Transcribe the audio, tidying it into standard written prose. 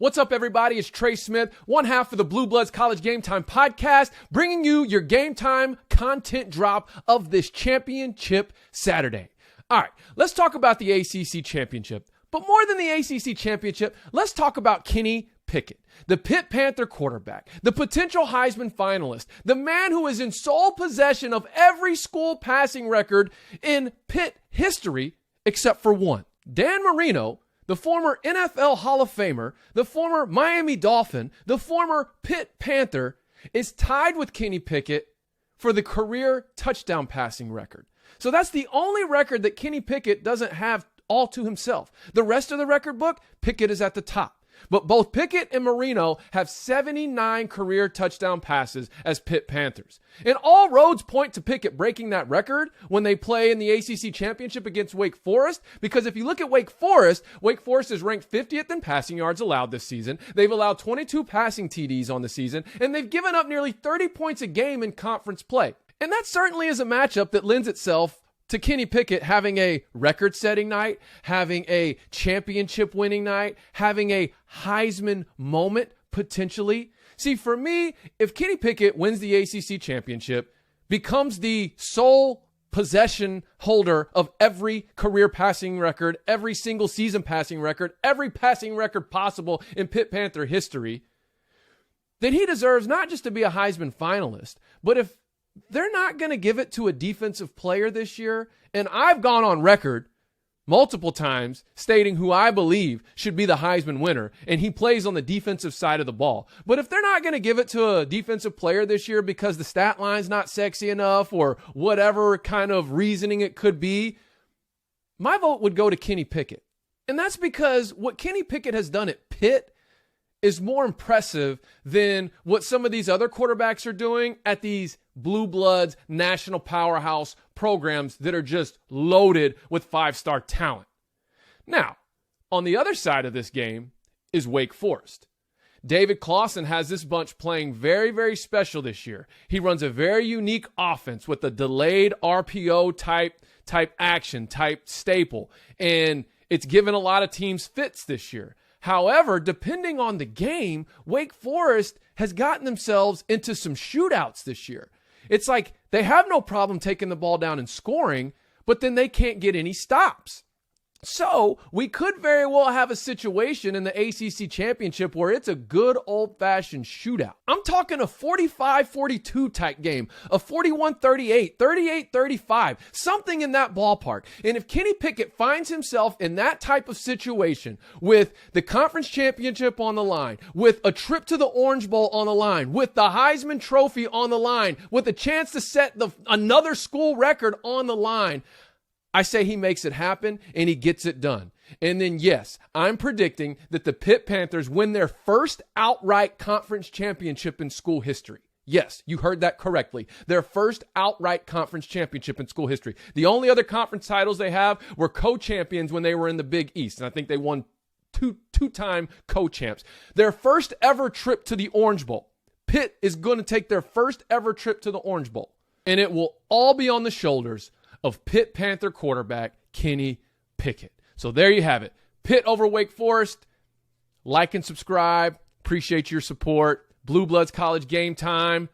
What's up, everybody? It's Trey Smith, one half of the Blue Bloods College Game Time podcast, bringing you your Game Time content drop of this championship Saturday. All right, let's talk about the ACC Championship. But more than the ACC Championship, let's talk about Kenny Pickett, the Pitt Panther quarterback, the potential Heisman finalist, the man who is in sole possession of every school passing record in Pitt history except for one. Dan Marino, the former NFL Hall of Famer, the former Miami Dolphin, the former Pitt Panther, is tied with Kenny Pickett for the career touchdown passing record. So that's the only record that Kenny Pickett doesn't have all to himself. The rest of the record book, Pickett is at the top. But both Pickett and Marino have 79 career touchdown passes as Pitt Panthers. And all roads point to Pickett breaking that record when they play in the ACC Championship against Wake Forest. Because if you look at Wake Forest is ranked 50th in passing yards allowed this season. They've allowed 22 passing TDs on the season, and they've given up nearly 30 points a game in conference play. And that certainly is a matchup that lends itself to Kenny Pickett having a record-setting night, having a championship-winning night, having a Heisman moment, potentially. See, for me, if Kenny Pickett wins the ACC Championship, becomes the sole possession holder of every career passing record, every single season passing record, every passing record possible in Pitt Panther history, then he deserves not just to be a Heisman finalist, but if they're not going to give it to a defensive player this year, and I've gone on record multiple times stating who I believe should be the Heisman winner, and he plays on the defensive side of the ball. But if they're not going to give it to a defensive player this year because the stat line's not sexy enough or whatever kind of reasoning it could be, my vote would go to Kenny Pickett. And that's because what Kenny Pickett has done at Pitt is more impressive than what some of these other quarterbacks are doing at these Blue Bloods national powerhouse programs that are just loaded with five-star talent. Now, on the other side of this game is Wake Forest. David Clawson has this bunch playing very, very special this year. He runs a very unique offense with a delayed RPO type action, type staple, and it's given a lot of teams fits this year. However, depending on the game, Wake Forest has gotten themselves into some shootouts this year. It's like they have no problem taking the ball down and scoring, but then they can't get any stops. So we could very well have a situation in the ACC Championship where it's a good old-fashioned shootout. I'm talking a 45-42 type game, a 41-38, 38-35, something in that ballpark. And if Kenny Pickett finds himself in that type of situation with the conference championship on the line, with a trip to the Orange Bowl on the line, with the Heisman Trophy on the line, with a chance to set another school record on the line, I say he makes it happen and he gets it done. And then, yes, I'm predicting that the Pitt Panthers win their first outright conference championship in school history. Yes, you heard that correctly. Their first outright conference championship in school history. The only other conference titles they have were co-champions when they were in the Big East. And I think they won two-time co-champs. Their first ever trip to the Orange Bowl. Pitt is going to take their first ever trip to the Orange Bowl. And it will all be on the shoulders of Pitt Panther quarterback Kenny Pickett. So there you have it. Pitt over Wake Forest. Like and subscribe. Appreciate your support. Blue Bloods College Game Time.